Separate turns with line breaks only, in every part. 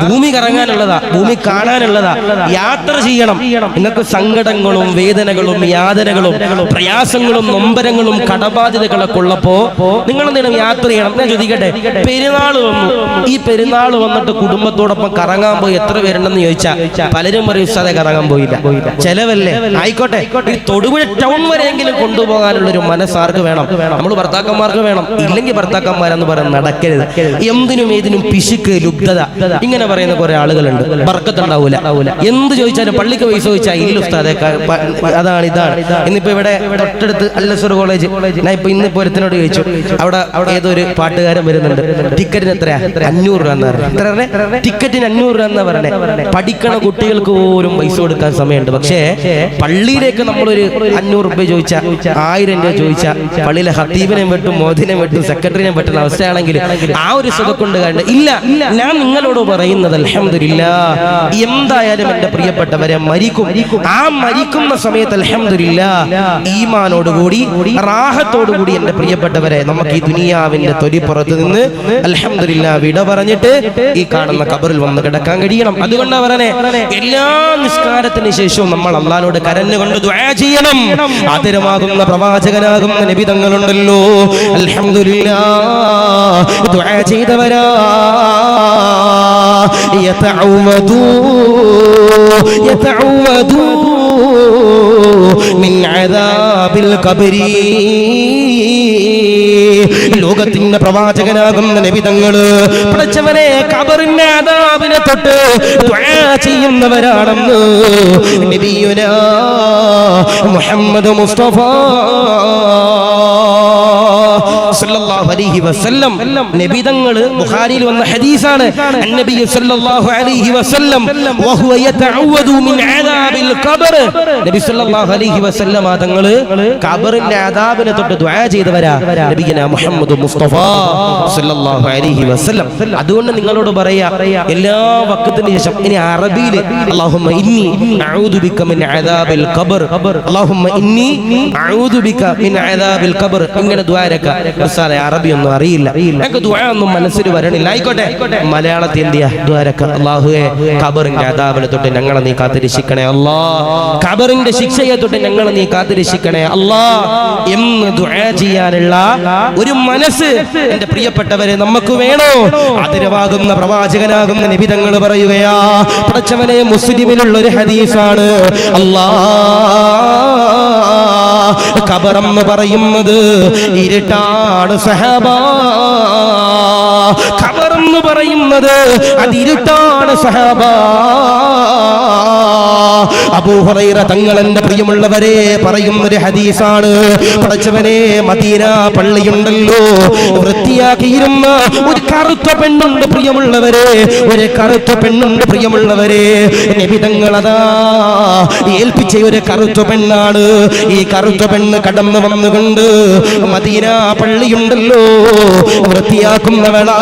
ഭൂമി കറങ്ങാനുള്ളതാ, ഭൂമി കാണാനുള്ളതാ, യാത്ര ചെയ്യണം. നിങ്ങൾക്ക് സങ്കടങ്ങളും വേദനകളും യാതനകളും പ്രയാസങ്ങളും നൊമ്പരങ്ങളും കടബാധ്യതകളൊക്കെ ഉള്ളപ്പോ നിങ്ങൾ എന്തെങ്കിലും യാത്ര ചെയ്യണം. ഞാൻ ചോദിക്കട്ടെ, പെരുന്നാൾ വന്നു, ഈ പെരുന്നാൾ വന്നിട്ട് കുടുംബത്തോടൊപ്പം കറങ്ങാൻ പോയി എത്ര പേരുണ്ടെന്ന് ചോദിച്ചാൽ പലരും പറയും ഉസ്താദേ കറങ്ങാൻ പോയില്ല, ചെലവല്ലേ. ആയിക്കോട്ടെ, ഈ തൊടുപുഴ ടൗൺ വരെയെങ്കിലും കൊണ്ടുപോകാനുള്ള ഒരു മനസ്സാർക്ക് വേണം. നമ്മൾ ഭർത്താക്കന്മാർക്ക് വേണം, ഇല്ലെങ്കിൽ ഭർത്താക്കന്മാരെന്ന് പറയുന്നത് നടക്കരുത്. എന്തിനും ഏതിനും പിശുക്ക്, ലുബ്ധത, ഇങ്ങനെ പറയുന്ന കുറെ ആളുകളുണ്ട്. ബർക്കത്തുണ്ടാവൂല. എന്ത് ചോദിച്ചാലും പള്ളിക്ക് പൈസ ചോദിച്ചാൽ ഇല്ല ഉസ്താദേ, അതാണ് ഇതാണ്. ഇന്നിപ്പോ ഇവിടെ തൊട്ടടുത്ത് അൽ-അസ്ഹർ കോളേജ്, ഞാൻ ഇപ്പൊ ഇന്നിപ്പോ ഒരുത്തിനോട് ചോദിച്ചു, അവിടെ ഏതൊരു പാട്ടുകാരൻ വരുന്നുണ്ട്, ടിക്കറ്റിന് എത്രയാ? 500 രൂപ എന്ന് പറഞ്ഞു. ടിക്കറ്റിന് 500 രൂപ എന്നാ പറഞ്ഞേ. പഠിക്കണ കുട്ടികൾക്ക് പോലും പൈസ കൊടുക്കാൻ സമയമുണ്ട്. പക്ഷേ പള്ളിയിലേക്ക് നമ്മളൊരു 500 രൂപ ചോദിച്ചാൽ, 1000 രൂപ ചോദിച്ചാൽ പള്ളിയിലെ ഹത്തീബിനെ വെട്ടും മോദിനെ വെട്ടും സെക്രട്ടറിനെ വെട്ടുന്ന അവസ്ഥയാണെങ്കിൽ ആ ഒരു സുഖം കൊണ്ട് കണ്ട് ഇല്ല. ഞാൻ നിങ്ങളോട് പറയുന്നത് അൽഹംദുലില്ലാഹ്, എന്തായാലും എന്റെ പ്രിയപ്പെട്ടവരെ മരിക്കും. ആ മരിക്കുന്ന സമയത്ത് അൽഹംദുലില്ലാഹ് ഈമാനോടുകൂടി റാഹത്തോടുകൂടി എന്റെ പ്രിയപ്പെട്ടവരെ നമുക്ക് ഈ ദുനിയാവിന്റെ തൊലിപ്പുറത്ത് നിന്ന് അൽഹംദുലില്ലാഹ് വിട പറഞ്ഞിട്ട് ഈ കാണുന്ന ഖബറിൽ വന്ന് കിടക്കാൻ കഴിയണം. അതുകൊണ്ടാണ് പറഞ്ഞേ, എല്ലാ നിസ്കാരത്തിന് ശേഷവും നമ്മൾ അല്ലാഹുവോട് കരഞ്ഞുകൊണ്ട് ദുആ ചെയ്യണം. ആദരമാകുന്ന പ്രവാചകനാകുന്ന നബി തങ്ങളുണ്ടല്ലോ, അൽഹംദുലില്ലാഹ് ദുആ ചെയ്തവരാ യതഅവദു മിൻ അദാബിൽ ഖബരി. ലോകത്തിന്റെ പ്രവാചകനാകുന്ന നബി തങ്ങള് പഠിച്ചവനെ ഖബറിന്റെ അദാബിനെ തൊട്ട് ദുആ ചെയ്യുന്നവരാണെന്ന് നബിയുനാ മുഹമ്മദ് മുസ്തഫ സല്ലല്ലാഹു അലൈഹി വസല്ലം നബി തങ്ങൾ ബുഖാരിയിൽ വന്ന ഹദീസാണ്. അന്നബി സല്ലല്ലാഹു അലൈഹി വസല്ലം വഹുവ യതഅവദു മിൻ അദാബിൽ ഖബർ. നബി സല്ലല്ലാഹു അലൈഹി വസല്ലം തങ്ങൾ ഖബറിന്റെ അദാബിനെ തൊട്ട് ദുആ ചെയ്തവരാ നബിയുനാ മുഹമ്മദ് മുസ്തഫ സല്ലല്ലാഹു അലൈഹി വസല്ലം. അതുകൊണ്ട് നിങ്ങളോട് പറയാ, എല്ലാ വഖത്തിന് ശേഷം ഇനി അറബിയിൽ അല്ലാഹുമ്മ ഇന്നി അഊദു ബിക മിൻ അദാബിൽ ഖബർ, അല്ലാഹുമ്മ ഇന്നി അഊദു ബിക മിൻ അദാബിൽ ഖബർ, ഇങ്ങനെ ദുആരക്ക. അറബി ഒന്നും അറിയില്ല, ഞങ്ങൾക്ക് ദുആ ഒന്നും മനസ്സിൽ വരണില്ല. ആയിക്കോട്ടെ, മലയാളത്തിൽ എന്ത് ചെയ്യാ? ദുആരക്ക. അല്ലാഹുവേ ഖബറിന്റെ അദാബിനെ തൊട്ട് ഞങ്ങളെ നീ കാത്തുരക്ഷിക്കണേ അല്ലാ, ഖബറിന്റെ ശിക്ഷയെ തൊട്ട് ഞങ്ങളെ നീ കാത്തുരക്ഷിക്കണേ അല്ലാ എന്ന് ദുആ ചെയ്യാനുള്ള ഒരു മനസ്സ് എന്റെ പ്രിയപ്പെട്ടവരെ നമുക്ക് വേണോ? ആദരവാകുന്ന പ്രവാചകനാകുന്ന നബി തങ്ങൾ പറയുകയാ, പടച്ചവനെ മുസ്ലിമിലുള്ള ഒരു ഹദീസാണ്, ഖബറെന്ന് പറയുന്നത് ഇരുട്ടാണ് സഹബാ, ഖബറെന്ന് പറയുന്നത് അതിരുട്ടാണ് സഹബാ. അബൂ ഹുറൈറ തങ്ങൾ എന്റെ പ്രിയമുള്ളവരെ പറയുന്ന ഒരു ഹദീസാണ്. പടച്ചവനെ മദീന പള്ളിയുണ്ടല്ലോ, വൃത്തിയാക്കിയിരുന്ന ഒരു കറുത്ത പെണ്ണുണ്ട് പ്രിയമുള്ളവരെ, ഒരു കറുത്ത പെണ്ണുണ്ട് പ്രിയമുള്ളവരെ. നബി തങ്ങൾ അതാ ഏൽപ്പിച്ച ഒരു കറുത്ത പെണ്ണാണ്. ഈ കറുത്ത പെണ്ണ് കടന്നു വന്നുകൊണ്ട് മദീന പള്ളിയുണ്ടല്ലോ വൃത്തിയാക്കുന്നവളാ.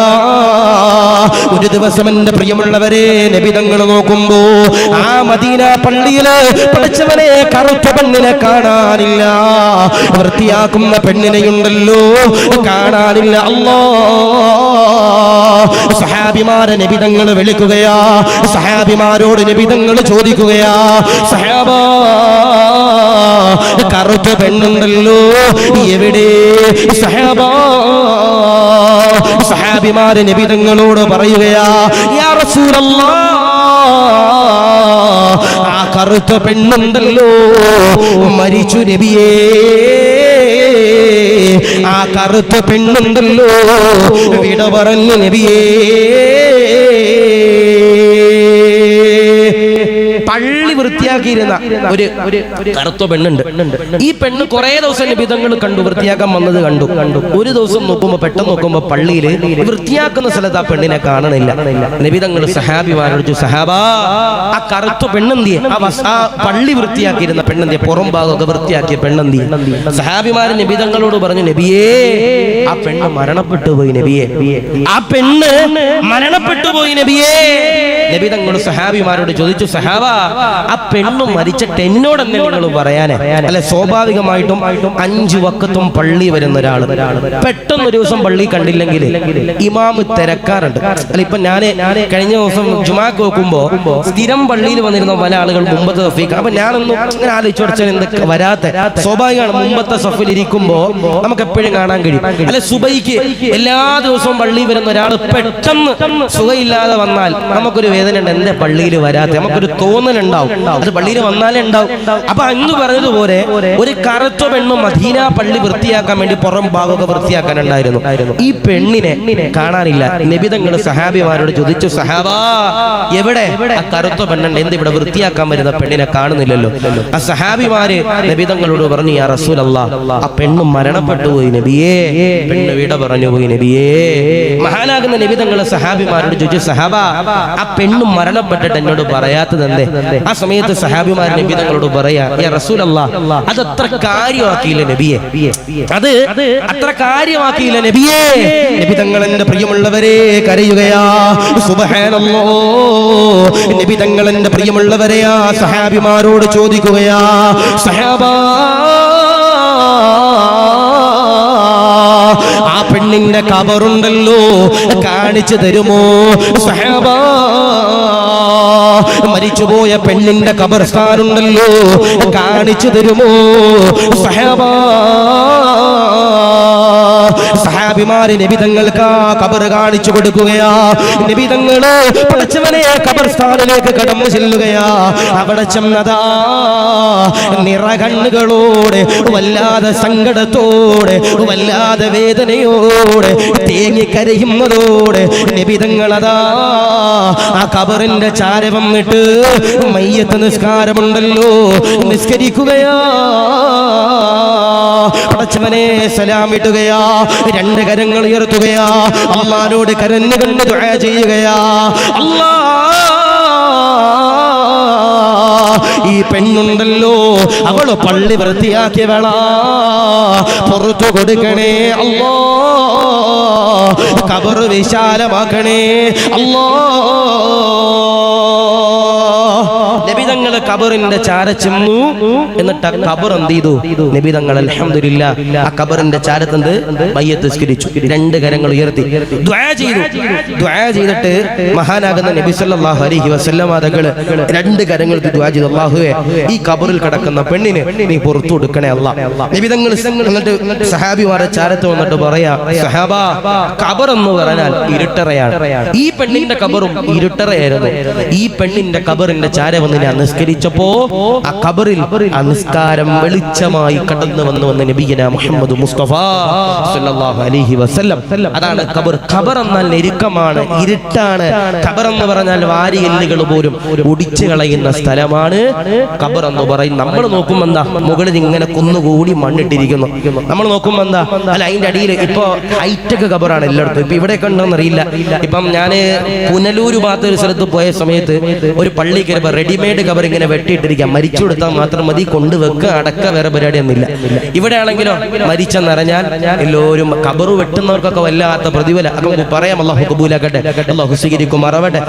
ഒരു ദിവസം എന്റെ പ്രിയമുള്ളവരെ നബി തങ്ങൾ നോക്കുമ്പോ ആ മദീന പള്ളിയില് പഠിച്ചവനെ കറുത്ത പെണ്ണിനെ കാണാനില്ല, വൃത്തിയാക്കുന്ന പെണ്ണിനെയുണ്ടല്ലോ കാണാനില്ല. അല്ലാഹ് സഹാബിമാരെ നബി തങ്ങൾ വിളിക്കുകയാ, സഹാബിമാരോട് നബി തങ്ങൾ ചോദിക്കുകയാ, സഹാബാ കറുത്ത പെണ്ണുണ്ടല്ലോ എവിടെ? സഹാബാ സഹാബിമാരെ നബി തങ്ങളോട് പറയുകയാ, യാ റസൂലല്ലാഹ് ആ കറുത്ത പെണ്ണുണ്ടല്ലോ മരിച്ചു നബിയേ, ആ കറുത്ത പെണ്ണുണ്ടല്ലോ വിട പറഞ്ഞു നബിയേ. പള്ളി വൃത്തിയാക്കിയിരുന്ന ഒരു കറുത്ത പെണ്ണുണ്ട്. ഈ പെണ്ണ് കുറെ ദിവസം നബി തങ്ങൾ കണ്ടു, വൃത്തിയാക്കാൻ വന്നത് കണ്ടു. ഒരു ദിവസം നോക്കുമ്പോ, പെട്ടെന്ന് നോക്കുമ്പോ പള്ളിയിൽ വൃത്തിയാക്കുന്ന സ്ഥലത്ത് ആ പെണ്ണിനെ കാണണില്ല. നബി തങ്ങൾ സഹാബിമാരോട് ചോദിച്ചു, സഹാബാ ആ കറുത്ത പെണ്ണെന്തിയെ? ആ പള്ളി വൃത്തിയാക്കിയിരുന്ന പെണ്ണെന്തിയെ? പുറം ഭാഗമൊക്കെ വൃത്തിയാക്കിയ പെണ്ണെന്തിയെ? സഹാബിമാര് നബി തങ്ങളോട് പറഞ്ഞു, നബിയേ ആ പെണ്ണ് മരണപ്പെട്ടു പോയി നബിയേ, ആ പെണ്ണ് മരണപ്പെട്ടു പോയി നബിയേ. നബി തങ്ങൾ സഹാബിമാരോട് ചോദിച്ചു, സഹാബ ആ പെണ്ണ് പെണ്ണും മരിച്ചിട്ട് എന്നോട് എന്നെ നിങ്ങൾ പറയാനേ അല്ലെ? സ്വാഭാവികമായിട്ടും 5 വക്കത്തും പള്ളി വരുന്ന ഒരാള് പെട്ടെന്ന് ഒരു ദിവസം പള്ളി കണ്ടില്ലെങ്കിൽ ഇമാമ് തിരക്കാറുണ്ട്. അല്ല, ഇപ്പൊ ഞാന് കഴിഞ്ഞ ദിവസം ജുമാക്ക് നോക്കുമ്പോ സ്ഥിരം പള്ളിയിൽ വന്നിരുന്ന പല ആളുകൾ മുമ്പത്തെ സഫീക്ക്. അപ്പൊ ഞാനൊന്നും ഇങ്ങനെ ആലോചിച്ചു പഠിച്ചാൽ എന്തൊക്കെ വരാത്ത സ്വാഭാവികമാണ്. മുമ്പത്തെ സഫിൽ ഇരിക്കുമ്പോ നമുക്ക് എപ്പോഴും കാണാൻ കഴിയും. അല്ലെ, സുബൈക്ക് എല്ലാ ദിവസവും പള്ളി വരുന്ന ഒരാൾ പെട്ടെന്ന് സുഖമില്ലാതെ വന്നാൽ നമുക്കൊരു വേദന ഉണ്ട്, എന്റെ പള്ളിയിൽ വരാത്ത നമുക്കൊരു തോന്നലുണ്ടാവും. അത് പള്ളിയിൽ വന്നാലേ ഉണ്ടാവും. അപ്പൊ അങ്ങ് പറഞ്ഞതുപോലെ ഒരു കറുത്ത പെണ്ണും മദീന പള്ളി വൃത്തിയാക്കാൻ വേണ്ടി പുറം ഭാഗമൊക്കെ വൃത്തിയാക്കാനുണ്ടായിരുന്നു. ഈ പെണ്ണിനെ കാണാനില്ല. നബി തങ്ങൾ സഹാബിമാരോട് ചോദിച്ചു, സഹാബാ എവിടെ ആ കറുത്ത പെണ്ണുണ്ട്, എന്ത് ഇവിടെ വൃത്തിയാക്കാൻ വരുന്ന പെണ്ണിനെ കാണുന്നില്ലല്ലോ? ആ സഹാബിമാര് നബി തങ്ങളോട് പറഞ്ഞു, യാ റസൂലല്ലാഹ്, ആ പെണ്ണ് മരണപ്പെട്ടു പോയി നബിയേ, പെണ്ണ് വിട പറഞ്ഞു പോയി നബിയേ. മഹാനാകുന്ന നബി തങ്ങൾ സഹാബിമാരോട് ചോദിച്ചു, സഹാബാ ആ പെണ്ണ് മരണപ്പെട്ടിട്ട് എന്നോട് പറയാത്തത് എന്തേ? ആ സമയത്ത് സഹാബിമാർ നബി തങ്ങളോട് പറയാ, യാ റസൂലല്ലാഹ്, അത് അത്ര കാര്യമാക്കിയില്ല നബിയെ, അത് അത്ര കാര്യമാക്കിയില്ല നബിയേ. നബി തങ്ങൾ എന്റെ പ്രിയമുള്ളവരെ കരയുകയാ. സുബ്ഹാനല്ലാഹ്, നബി തങ്ങൾ എന്റെ പ്രിയമുള്ളവരെ ആ സഹാബിമാരോട് ചോദിക്കുകയാ, സഹാബാ ആ പെണ്ണിന്റെ ഖബറുണ്ടല്ലോ, കാണിച്ചു തരുമോ സഹാബാ? മരിച്ചുപോയ പെണ്ണിന്റെ ഖബർസ്ഥാനുണ്ടല്ലോ, കാണിച്ചു തരുമോ സഹാബാ? സഹാബിമാര് നബി തങ്ങൾക്ക് ആ ഖബർ കാണിച്ചു കൊടുക്കുകയാ. നബി തങ്ങള് പടച്ചവനെ ഖബർസ്ഥാനിലേക്ക് കടന്നു ചെല്ലുകയാ. അവിടെ ചെന്നതാ നിറകണ്ണുകളോടെ, വല്ലാതെ സങ്കടത്തോടെ, വല്ലാതെ വേദനയോടെ, തേങ്ങിക്കരയുന്നതോടെ നബി തങ്ങളതാ ആ ഖബറിന്റെ ചാരവം ഇട്ട് മയ്യത്ത് നിസ്കാരമുണ്ടല്ലോ നിസ്കരിക്കുകയാ. പടച്ചവനെ സലാമിടുകയാ, 2 കരങ്ങൾ ഉയർത്തുകയാ, അല്ലാഹുവോട് കരഞ്ഞുകൊണ്ട് ദുആ ചെയ്യുകയാ. അല്ലാഹ്, ഈ പെണ്ണുണ്ടല്ലോ അവള് പള്ളി വൃത്തിയാക്കിയവളാ, പുറത്തു കൊടുക്കണേ അല്ലാഹ്, ഖബർ വിശാലമാക്കണേ അല്ലാഹ്. നബി തങ്ങൾ ഖബറിന്റെ ചാരച്ചെന്നു. എന്നിട്ട് ആ ഖബർ എന്ത് ചെയ്തു? നബി തങ്ങൾ അൽഹംദുലില്ലാഹ് ആ ഖബറിന്റെ ചാരത്ത് മയ്യത്ത് നിസ്കരിച്ചു. 2 കരങ്ങൾ ഉയർത്തി ദുആ ചെയ്തു. ദുആ ചെയ്തിട്ട് മഹാനാകുന്ന നബി സല്ലല്ലാഹു അലൈഹി വസല്ലം തങ്ങൾ 2 കരങ്ങൾ ദുആ ചെയ്തു, അല്ലാഹുവേ ഈ ഖബറിൽ കിടക്കുന്ന പെണ്ണിനെ നീ പുറത്തു കൊടുക്കണേ അല്ലാഹ്. നബി തങ്ങൾ എന്നിട്ട് സഹാബിമാരെ ചാരത്ത് വന്നിട്ട് പറയാ, സഹാബാ ഖബർ എന്ന് പറഞ്ഞാൽ ഇരുട്ടറയാണ്. ഈ പെണ്ണിന്റെ ഖബറും ഇരുട്ടറയായിരുന്നു. ഈ പെണ്ണിന്റെ ഖബറിന്റെ ചാര വന്ന് ഞാൻ നിസ്കരിച്ചപ്പോ ആ ഖബറിൽ ആ നിസ്കാരം വെളിച്ചമായി കടന്നു വന്ന് നബിയനാ മുഹമ്മദ് മുസ്തഫ സല്ലല്ലാഹു അലൈഹി വസല്ലം. അതാണ് ഖബർ. ഖബർ എന്നാൽ ഞെരുക്കമാണ്, ഇരുട്ടാണ്. ഖബർ എന്ന് പറഞ്ഞാൽ വാരിയെല്ലുകൾ പോലും ഒടിച്ചു കളയുന്ന സ്ഥലമാണ് ഖബർ എന്ന് പറയും. നമ്മൾ നോക്കുമ്പോ എന്താ, മുകളിൽ ഇങ്ങനെ കുന്നുകൂടി മണ്ണിട്ടിരിക്കുന്നു. നമ്മൾ നോക്കുമ്പോ എന്താ, അല്ല അതിന്റെ അടിയിൽ ഇപ്പൊ ഹൈടെക് ഖബറാണ് എല്ലായിടത്തും. ഇപ്പൊ ഇവിടെ കണ്ടോന്ന് അറിയില്ല. ഇപ്പം ഞാന് പുനലൂർ ഭാഗത്ത് ഒരു സ്ഥലത്ത് പോയ സമയത്ത് ഒരു പള്ളി കയറിയപ്പോ റെഡിമെയ്ഡ് ഖബർ ഇങ്ങനെ വെട്ടിയിട്ടിരിക്കാം. മരിച്ചു കൊടുത്താൽ മാത്രം മതി, കൊണ്ടുവെക്കുക, അടക്ക, വേറെ പരിപാടി ഒന്നുമില്ല. ഇവിടെ ആണെങ്കിലോ മരിച്ചെന്നറിഞ്ഞാൽ എല്ലാവരും ഖബർ വെട്ടുന്നവർക്കൊക്കെ വല്ലാത്ത പ്രതിഫലം. പറയാം, അല്ലാഹു ഖബൂലാക്കട്ടെ, അല്ലാഹു സ്വീകരിക്കുമാറാവട്ടെ.